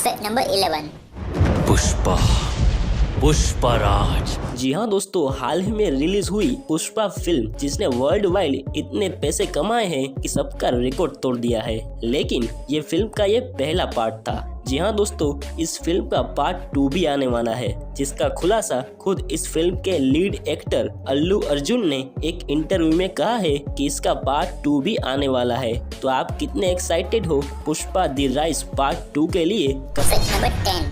Fact number 11। Pushpa Pushpraj. जी हाँ दोस्तों, हाल ही में रिलीज हुई पुष्पा फिल्म जिसने वर्ल्ड वाइड इतने पैसे कमाए हैं कि सबका रिकॉर्ड तोड़ दिया है। लेकिन ये फिल्म का ये पहला पार्ट था। जी हाँ दोस्तों, इस फिल्म का पार्ट 2 भी आने वाला है, जिसका खुलासा खुद इस फिल्म के लीड एक्टर अल्लू अर्जुन ने एक इंटरव्यू में कहा है कि इसका पार्ट 2 भी आने वाला है। तो आप कितने एक्साइटेड हो पुष्पा द राइज पार्ट 2 के लिए? Fact number 10।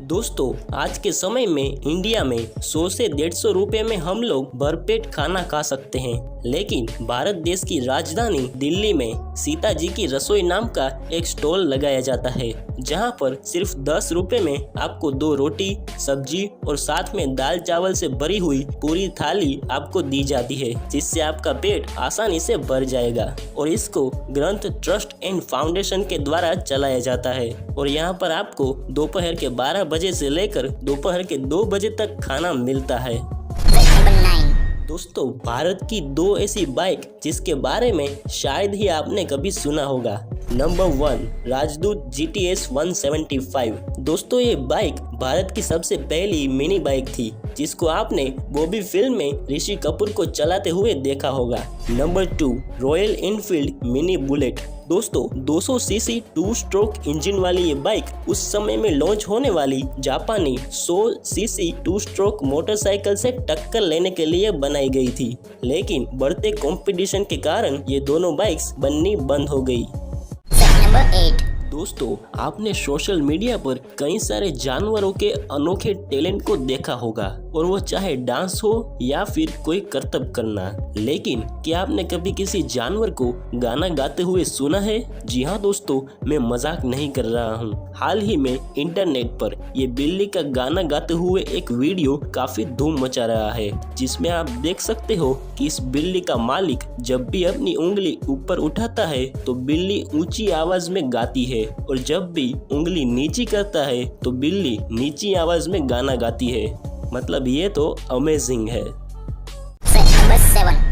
दोस्तों, आज के समय में इंडिया में 100 से 150 रुपए में हम लोग भरपेट खाना खा सकते हैं। लेकिन भारत देश की राजधानी दिल्ली में सीता जी की रसोई नाम का एक स्टॉल लगाया जाता है, जहां पर सिर्फ 10 रुपए में आपको 2 रोटी, सब्जी और साथ में दाल चावल से भरी हुई पूरी थाली आपको दी जाती है, जिससे आपका पेट आसानी से भर जाएगा। और इसको ग्रंथ ट्रस्ट एंड फाउंडेशन के द्वारा चलाया जाता है। और यहाँ पर आपको दोपहर के 12 बजे से लेकर दोपहर के 2 बजे तक खाना मिलता है। Fact number 9। दोस्तों, भारत की 2 ऐसी बाइक जिसके बारे में शायद ही आपने कभी सुना होगा। नंबर 1, राजदूत GTS 175। दोस्तों, ये बाइक भारत की सबसे पहली मिनी बाइक थी, जिसको आपने बॉबी फिल्म में ऋषि कपूर को चलाते हुए देखा होगा। Number 2, royal Enfield mini bullet. दोस्तों, 200 सीसी 2 स्ट्रोक इंजन वाली ये बाइक उस समय में लॉन्च होने वाली जापानी 100 सीसी 2 स्ट्रोक मोटरसाइकिल से टक्कर लेने के लिए बनाई गई थी। लेकिन बढ़ते कंपटीशन के कारण ये दोनों बाइक्स बननी बंद हो गई। Fact number 8। दोस्तों, आपने सोशल मीडिया पर कई सारे जानवरों के अनोखे टैलेंट को देखा होगा, और वो चाहे डांस हो या फिर कोई करतब करना। लेकिन क्या आपने कभी किसी जानवर को गाना गाते हुए सुना है? जी हाँ दोस्तों, मैं मजाक नहीं कर रहा हूँ। हाल ही में इंटरनेट पर ये बिल्ली का गाना गाते हुए एक वीडियो काफी धूम मचा रहा है, जिसमें आप देख सकते हो कि इस बिल्ली का मालिक जब भी अपनी उंगली ऊपर उठाता है तो बिल्ली ऊंची आवाज में गाती है, और जब भी उंगली नीची करता है तो बिल्ली नीची आवाज में गाना गाती है। मतलब ये तो अमेजिंग है। Fact number 7।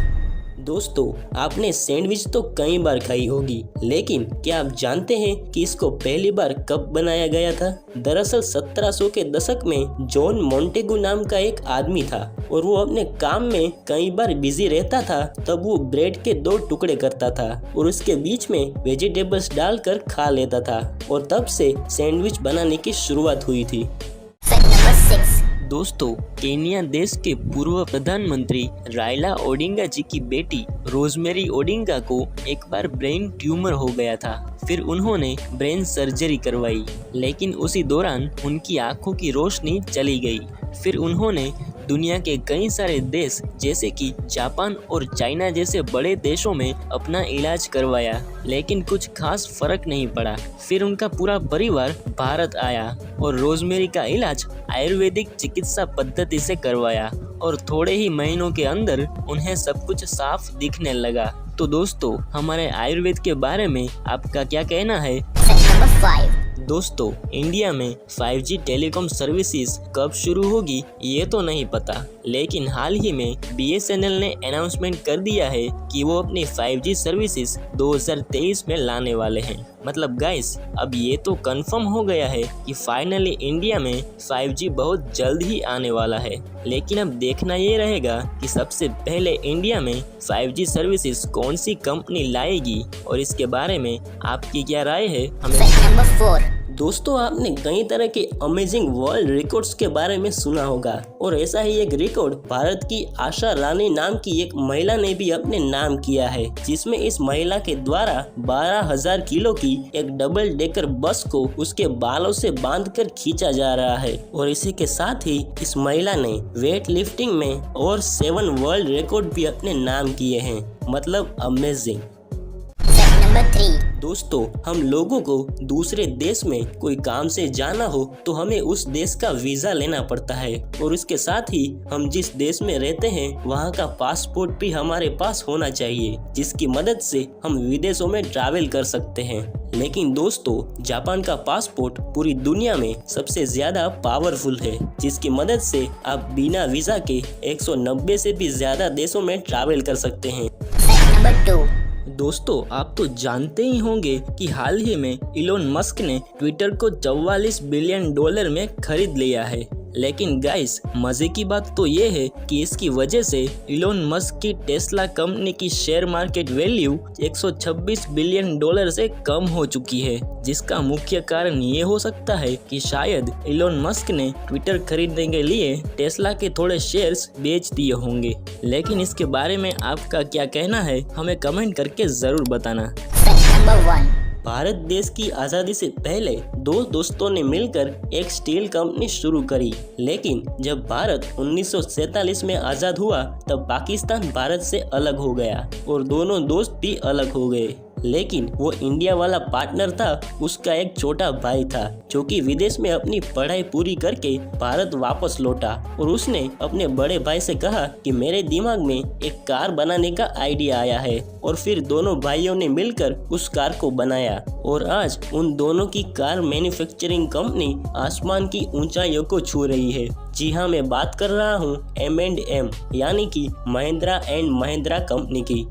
दोस्तों, आपने सैंडविच तो कई बार खाई होगी, लेकिन क्या आप जानते हैं कि इसको पहली बार कब बनाया गया था? दरअसल 1700 के दशक में जॉन मोंटेगू नाम का एक आदमी था, और वो अपने काम में कई बार बिजी रहता था। तब वो ब्रेड के 2 टुकड़े करता था और उसके बीच में वेजिटेबल्स डालकर खा लेता था, और तब से सैंडविच बनाने की शुरुआत हुई थी। Fact number 6। दोस्तों, केन्या देश के पूर्व प्रधानमंत्री रायला ओडिंगा जी की बेटी रोजमेरी ओडिंगा को एक बार ब्रेन ट्यूमर हो गया था। फिर उन्होंने ब्रेन सर्जरी करवाई, लेकिन उसी दौरान उनकी आंखों की रोशनी चली गई। फिर उन्होंने दुनिया के कई सारे देश जैसे कि जापान और चाइना जैसे बड़े देशों में अपना इलाज करवाया, लेकिन कुछ खास फर्क नहीं पड़ा। फिर उनका पूरा परिवार भारत आया और रोजमेरी का इलाज आयुर्वेदिक चिकित्सा पद्धति से करवाया, और थोड़े ही महीनों के अंदर उन्हें सब कुछ साफ दिखने लगा। तो दोस्तों, हमारे आयुर्वेद के बारे में आपका क्या कहना है? Fact number 5। दोस्तों, इंडिया में 5G टेलीकॉम सर्विसेज कब शुरू होगी ये तो नहीं पता, लेकिन हाल ही में BSNL ने अनाउंसमेंट कर दिया है कि वो अपनी 5G सर्विसेज 2023 में लाने वाले हैं। मतलब गाइस, अब ये तो कंफर्म हो गया है कि फाइनली इंडिया में 5G बहुत जल्द ही आने वाला है। लेकिन अब देखना ये रहेगा कि सबसे पहले इंडिया में 5G सर्विसेज कौन सी कंपनी लाएगी, और इसके बारे में आपकी क्या राय है हमें? Fact number 4। दोस्तों, आपने कई तरह के अमेजिंग वर्ल्ड रिकॉर्ड्स के बारे में सुना होगा, और ऐसा ही एक रिकॉर्ड भारत की आशा रानी नाम की एक महिला ने भी अपने नाम किया है, जिसमें इस महिला के द्वारा 12,000 किलो की एक डबल डेकर बस को उसके बालों से बांधकर खींचा जा रहा है। और इसी के साथ ही इस महिला ने वेट लिफ्टिंग में और 7 वर्ल्ड रिकॉर्ड भी अपने नाम किए हैं। मतलब अमेजिंग। Fact number 3। दोस्तों, हम लोगों को दूसरे देश में कोई काम से जाना हो तो हमें उस देश का वीजा लेना पड़ता है, और इसके साथ ही हम जिस देश में रहते हैं वहाँ का पासपोर्ट भी हमारे पास होना चाहिए, जिसकी मदद से हम विदेशों में ट्रैवल कर सकते हैं। लेकिन दोस्तों, जापान का पासपोर्ट पूरी दुनिया में सबसे ज्यादा पावरफुल है, जिसकी मदद से आप बिना वीजा के 190 से भी ज्यादा देशों में ट्रैवल कर सकते हैं। Fact number 2। दोस्तों, आप तो जानते ही होंगे कि हाल ही में इलोन मस्क ने ट्विटर को 44 बिलियन डॉलर में खरीद लिया है। लेकिन गाइस, मजे की बात तो ये है कि इसकी वजह से इलोन मस्क की टेस्ला कंपनी की share market value 126 billion dollar से कम हो चुकी है, जिसका मुख्य कारण ये हो सकता है कि शायद इलोन मस्क ने ट्विटर खरीदने के लिए टेस्ला के थोड़े शेयर्स बेच दिए होंगे। लेकिन इसके बारे में आपका क्या कहना है, हमें कमेंट करके जरूर बताना। Fact number 1. भारत देश की आज़ादी से पहले दो दोस्तों ने मिलकर एक स्टील कंपनी शुरू करी, लेकिन जब भारत 1947 में आज़ाद हुआ तब पाकिस्तान भारत से अलग हो गया और दोनों दोस्त भी अलग हो गए। लेकिन वो इंडिया वाला पार्टनर था, उसका एक छोटा भाई था जो कि विदेश में अपनी पढ़ाई पूरी करके भारत वापस लौटा और उसने अपने बड़े भाई से कहा कि मेरे दिमाग में एक कार बनाने का आइडिया आया है, और फिर दोनों भाइयों ने मिलकर उस कार को बनाया और आज उन दोनों की कार मैन्युफैक्चरिंग कंपनी आसमान की ऊंचाइयों को छू रही है। जी हाँ, मैं बात कर रहा हूँ M&M यानी कि महिंद्रा एंड महिंद्रा कंपनी की।